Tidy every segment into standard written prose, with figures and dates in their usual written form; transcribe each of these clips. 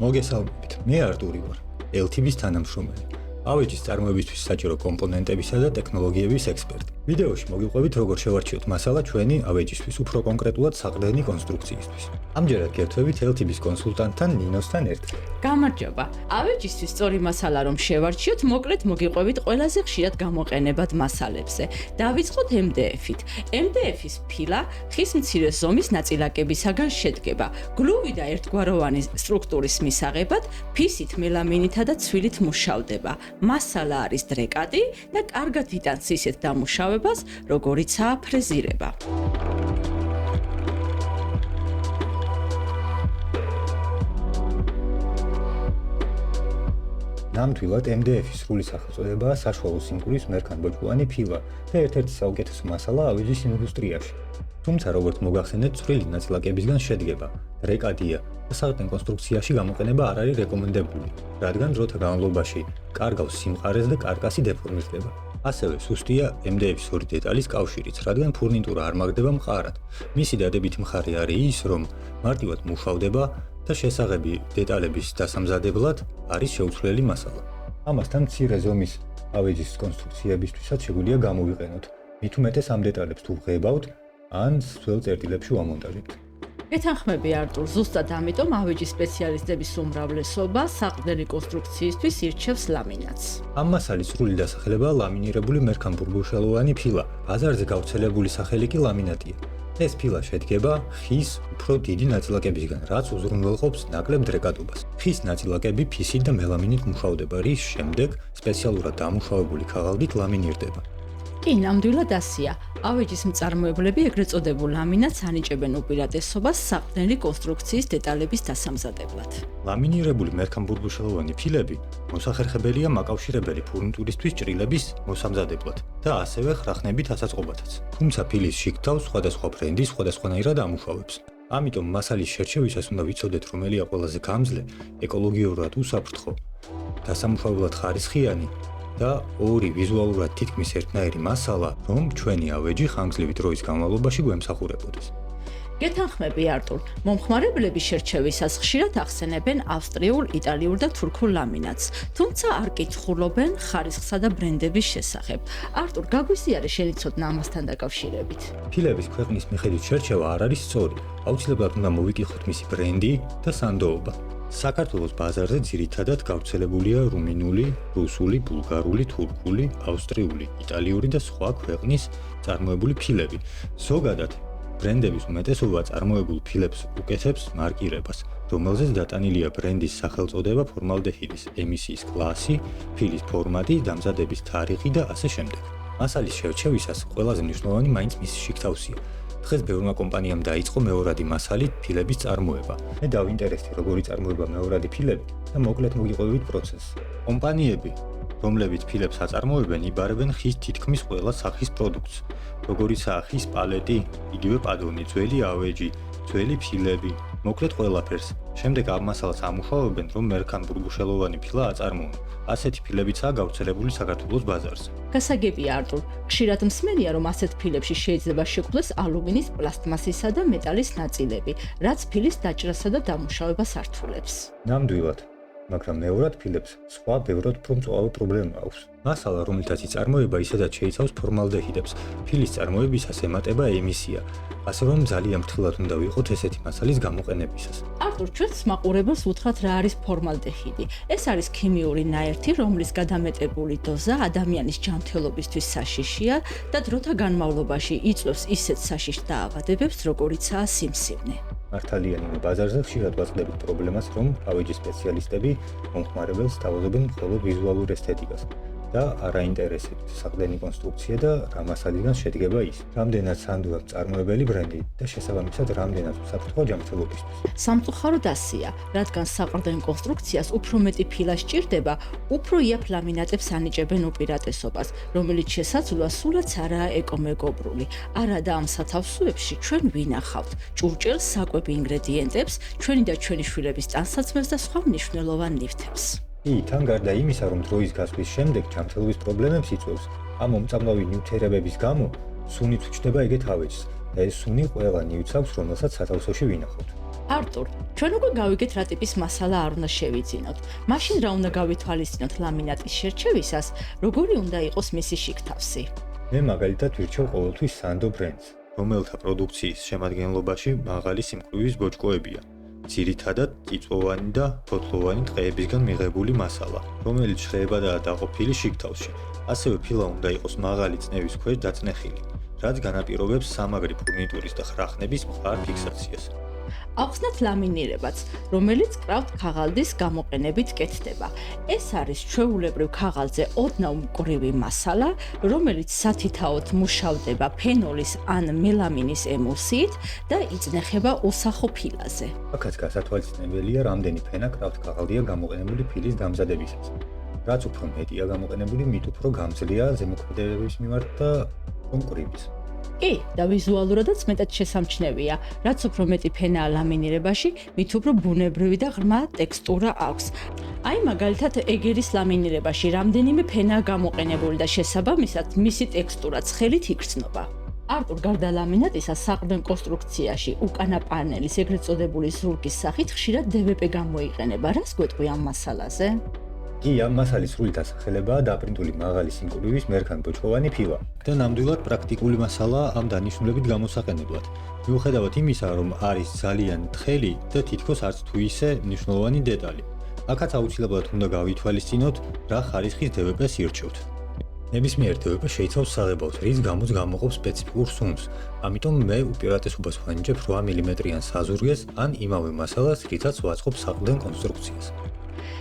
მოგესალმებით, მე არტური ვარ, LTV-ის თანამშრომელი, ავეჯის წარმოებისთვის საჭირო კომპონენტებისა და ტექნოლოგიების ექსპერტი. ვიდეოში მოგიყვებით, როგორ შევარჩიოთ მასალა ჩვენი ავეჯისთვის, უფრო კონკრეტულად საყრდენი კონსტრუქციისთვის. ამჯერად გერთვებით LTV-ის კონსულტანტთან ნინოსთან ერთად. გამარჯობა. ავეჯისთვის სწორი მასალა რომ შევარჩიოთ, მოკლედ მოგიყვებით ყველაზე ხშირად გამოყენებად მასალებზე. დავიწყოთ MDF-ით. MDF-ის ფილა ხის მცირე ზომის ნაწილაკებისაგან შედგება. გლუვი და ერთგვაროვანი სტრუქტურის მისაღებად ფისით, მელამინითა და ცვილით მუშავდება. მასალა არის დრეკადი და კარგად იტანს ისეთ დამუშავებას, როგორიცაა ფრეზირება. ნამდვილად MDF-ის სრული სახელწოდებაა საშუალო სიმკვრივის მერქანბოჭკოვანი ფილა და ერთ-ერთი საუკეთესო მასალა ავეჯის ინდუსტრიაში. თუმცა, როგორც მოგახსენეთ, წვრილი ნაწილაკებისგან შედგება, დრეკადია და საყრდენ კონსტრუქციაში გამოყენება არ არის რეკომენდებული, რადგან დროთა განმავლობაში კარგავს სიმყარეს და კარკასი დეფორმირდება. ასევე სუსტია MDF-ის ორი დეტალის კავშირიც, რადგან ფურნიტურა არ მაგდება მყარად. მისი დადებითი მხარე არის ის, რომ მარტივად მუშავდება და შესაღები დეტალების დასამზადებლად არის შეუცვლელი მასალა. ამასთან მცირე ზომის ავეჯის კონსტრუქციებისთვისაც შეგვიძლია გამოვიყენოთ. მით უმეტეს ამ დეტალებს თუ ვღებავთ, ან სულ წერტილებში ვამონტაჟებთ. გეთანხმები არტურ, ზუსტად ამიტომ ავეჯის სპეციალისტების უმრავლესობა საყრდენი კონსტრუქციისთვის ირჩევს ლამინატს. ამ მასალის სრული დასახელებაა ლამინირებული მერქანბურბულშელოვანი ფილა. ბაზარზე გავრცელებული სახელი კი ლამინატია. ეს ფილა შედგება ხის უფრო დიდი ნაწილაკებისგან, რაც უზრუნველყოფს ნაკლებ დრეკადობას. ხის ნაწილაკები ფისით და მელამინით მუშავდება, რის შემდეგ სპეციალურად დამუშავებული ქაღალდით ლამინირდება. კი, ნამდვილად ასია. ავეჯის მწარმოებლები ეგრეთ წოდებულ ლამინატს ანიჭებენ უპირატესობას საყრდენი კონსტრუქციის დეტალების დასამზადებლად. ლამინირებული მერქანბურბულშელოვანი ფილები მოსახერხებელია მაკავშირებელი ფურნიტურისთვის ჭრილების მოსამზადებლად და ასევე ხრახნებით ასაწყობათაც. თუმცა ფილის შიგთავს სხვადასხვა ბრენდი სხვადასხვანაირად ამუშავებს. ამიტომ მასალის შერჩევისას უნდა ვიცოდეთ, რომელია ყველაზე გამძლე, ეკოლოგიურად უსაფრთხო, დასამუშავებლად ხარისხიანი და ორი ვიზუალურად თითქმის ერთნაირი მასალა, რომ ჩვენი ავეჯი ხანგრძლივი დროის განმავლობაში გვემსახურებოდეს. გეთანხმები არტურ, მომხმარებლები შერჩევისას ხშირად ახსენებენ ავსტრიულ, იტალიურ და თურქულ ლამინატს, თუმცა არ კითხულობენ ხარისხსა და ბრენდების შესახებ. არტურ, გაგვიზიარე შენი ცოდნა ამასთან დაკავშირებით. ფილების ქვეყნის მიხედვით შერჩევა არ არის სწორი. აუცილებლად უნდა მოვიკითხოთ მისი ბრენდი და სანდოობა. საქართველოს ბაზარზე ძირითადად გავრცელებულია რუმინული, რუსული, ბულგარული, თურქული, ავსტრიული, იტალიური და სხვა ქვეყნის წარმოებული ფილები. ზოგადად, ბრენდების უმეტესობა წარმოებულ ფილებს უკეთებს მარკირებას, რომელზეც დატანილია ბრენდის სახელწოდება, ფორმალდეჰიდის ემისიის კლასი, ფილის ფორმატი, დამზადების თარიღი და ასე შემდეგ. მასალის შერჩევისას ყველაზე მნიშვნელოვანი მაინც მისი შიგთავსია. დღეს ბევრმა კომპანიამ დაიწყო მეორადი მასალით ფილების წარმოება. მე დავინტერესდი, როგორი წარმოება მეორადი ფილები და მოკლედ მოგიყვებით პროცესს. კომპანიები, რომლებიც ფილებს აწარმოებენ, იბარებენ ხის თითქმის ყველა სახის პროდუქტს, როგორიცაა ხის პალეტი, იგივე პადონი, ძველი ავეჯი, ძველი ფილები, მოკლედ ყველაფერს. შემდეგ ამ მასალას ამუშავებენ, რომ მერქანბურბულშელოვანი ფილა აწარმოონ. ასეთი ფილებიცაა გავრცელებული საქართველოს ბაზარზე. გასაგებია არტურ, ხშირად მსმენია, რომ ასეთ ფილებში შეიძლება შეგვდეს ალუმინის, პლასტმასისა და მეტალის ნაწილები, რაც ფილის დაჭრასა და დამუშავებას ართულებს. ნამდვილად, მაგრამ მეორად ფილებს სხვა ბევრად უფრო მწვავე პრობლემა აქვს. მასალა, რომელთაც იწარმოება, ისედაც შეიცავს ფორმალდეჰიდებს. ფილის წარმოებისას ემატება ემისია, ასე რომ ძალიან ფრთხილად უნდა ვიყოთ ესეთი მასალის გამოყენებისას. არტურ, ჩვენს მაყურებელს უთხრათ, რა არის ფორმალდეჰიდი. ეს არის ქიმიური ნაერთი, რომლის გადამეტებული დოზა ადამიანის ჯანმრთელობისთვის საშიშია და დროთა განმავლობაში იწვევს ისეთ საშიშ დაავადებებს, როგორიცაა სიმსივნე. მართალია, ბაზარზე ხშირად ვაწყდებით პრობლემას, რომ ავეჯის სპეციალისტები მომხმარებელს სთავაზობენ მხოლოდ ვიზუალურ ესთეტიკას და არ აინტერესებთ საყრდენი კონსტრუქცია და რა მასალიდან შედგება ის. რამდენად სანდოა მწარმოებელი ბრენდი და შესაბამისად რამდენად უსაფრთხო ჯანმრთელობისთვის. სამწუხაროდ ასია, რადგან საყრდენ კონსტრუქციას უფრო მეტი ფილა სჭირდება, უფრო იაფ ლამინატებს ანიჭებენ უპირატესობას, რომელიც შესაძლოა სულაც არაა ეკომეგობრული. არადა ამ სათავსოებში ჩვენ ვინახავთ ჭურჭელს, საკვები ინგრედიენტებს, ჩვენი და ჩვენი შვილების ტანსაცმელს და სხვა მნიშვნელოვან ნივთებს. თან გარდა იმისა, რომ დროის გასვლის შემდეგ ჯანმრთელობის პრობლემებს იწვევს, ამ მომწამლავი ნივთიერებების გამო სუნიც უჩნდება ეგეთ ავეჯს და ეს სუნი ყველა ნივთს აქვს, რომელსაც სათავსოში ვინახავთ. არტურ, ჩვენ უკვე გავიგეთ რა ტიპის მასალა არ უნდა შევიძინოთ. მაშინ რა უნდა გავითვალისწინოთ ლამინატის შერჩევისას, როგორი უნდა იყოს მისი შიგთავსი? მე მაგალითად ვირჩევ ყოველთვის Sando brand-ს, რომელთა პროდუქციის შემადგენლობაში მაღალი სიმკვრივის ბოჭკოებია. ძირითადად წიწვოვანი და ფოთლოვანი ტყეებისგან მიღებული მასალა, რომელიც შრეებადაა დაყოფილი შიგთავსში. ასევე ფილა უნდა იყოს მაღალი წნევის ქვეშ დაწნეხილი, რაც განაპირობებს სამაგრი ფურნიტურის და ხრახნების მყარ ფიქსაციას. ავხსნათ ლამინირებაც, რომელიც კრავთ ქაღალდის გამოყენებით კეთდება. ეს არის ჩვეულებრივ ქაღალდზე ოდნავ მკვრივი მასალა, რომელიც სათითაოდ მუშავდება ფენოლის ან მელამინის ემულსიით და იწნეხება უსახო ფილაზე. აქაც გასათვალისწინებელია, რამდენი ფენა კრავთ ქაღალდია გამოყენებული ფილის დამზადებისას. რაც უფრო მეტია გამოყენებული, მით უფრო გამძლეა ზემოქმედებების მიმართ და მკვრივის. კი, და ვიზუალურადაც მეტად შესამჩნევია, რაც უფრო მეტი ფენაა ლამინირებაში, მით უფრო ბუნებრივი და ღრმა ტექსტურა აქვს. აი მაგალითად ეგერის ლამინირებაში რამდენიმე ფენაა გამოყენებული და შესაბამისად მისი ტექსტურაც ხელით იგრძნობა. არტურ, გარდა ლამინატისა, საყრდენ კონსტრუქციაში უკანა პანელის ეგრეთ წოდებული ზურგის სახით ხშირად DWP გამოიყენება. რას გვეტყვი ამ მასალაზე? კი, ამ მასალის სრული დასახელებაა დაპრინტული მაღალი სიმკვრივის მერქან-ბოჭკოვანი ფილა და ნამდვილად პრაქტიკული მასალაა ამ დანიშნულებით გამოსაყენებლად. მიუხედავად იმისა, რომ არის ძალიან თხელი და თითქოს არც თუ ისე მნიშვნელოვანი დეტალი. აქაც აუცილებლად უნდა გავითვალისწინოთ, რა ხარისხის DWP-ს ირჩევთ. ნებისმიერ DWP შეიცავს საღებავს, რის გამოც გამოყოფს სპეციფიკურ სუნს. ამიტომ მე უპირატესობას ვანიჭებ 8 მმ-იან საზურგეს ან იმავე მასალას, რითაც ვაწყობ საყრდენ კონსტრუქციას.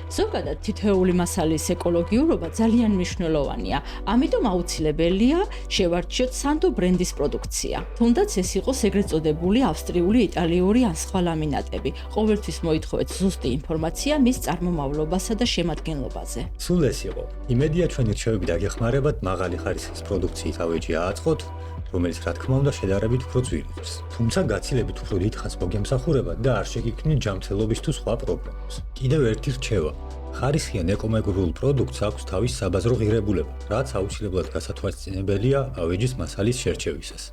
ზოგადად თითოეული მასალის ეკოლოგიურობა ძალიან მნიშვნელოვანია, ამიტომ აუცილებელია შევარჩიოთ Sando ბრენდის პროდუქცია. თუნდაც ეს იყოს ეგრეთ წოდებული ავსტრიული, იტალიური ან სხვა ლამინატები. ყოველთვის მოითხოვეთ ზუსტი ინფორმაცია მის წარმომავლობასა და შემადგენლობაზე. სულ ეს იყო. იმედია ჩვენი რჩევები დაგეხმარებათ მაღალი ხარისხის პროდუქციით ავეჯი ააწყოთ, რომელიც რა თქმა უნდა შედარებით უფრო ძვირობს. თუმცა გაცილებით უფრო დიდხანს მოგემსახურებათ და არ შეგიქმნით ჯანმრთელობის თუ სხვა პრობლემებს. კიდევ ერთი რჩევა. ხარისხიან ეკომეგრულ პროდუქტს აქვს თავის საბაზრო ღირებულება, რაც აუცილებლად გასათვალისწინებელია ავეჯის მასალის შერჩევისას.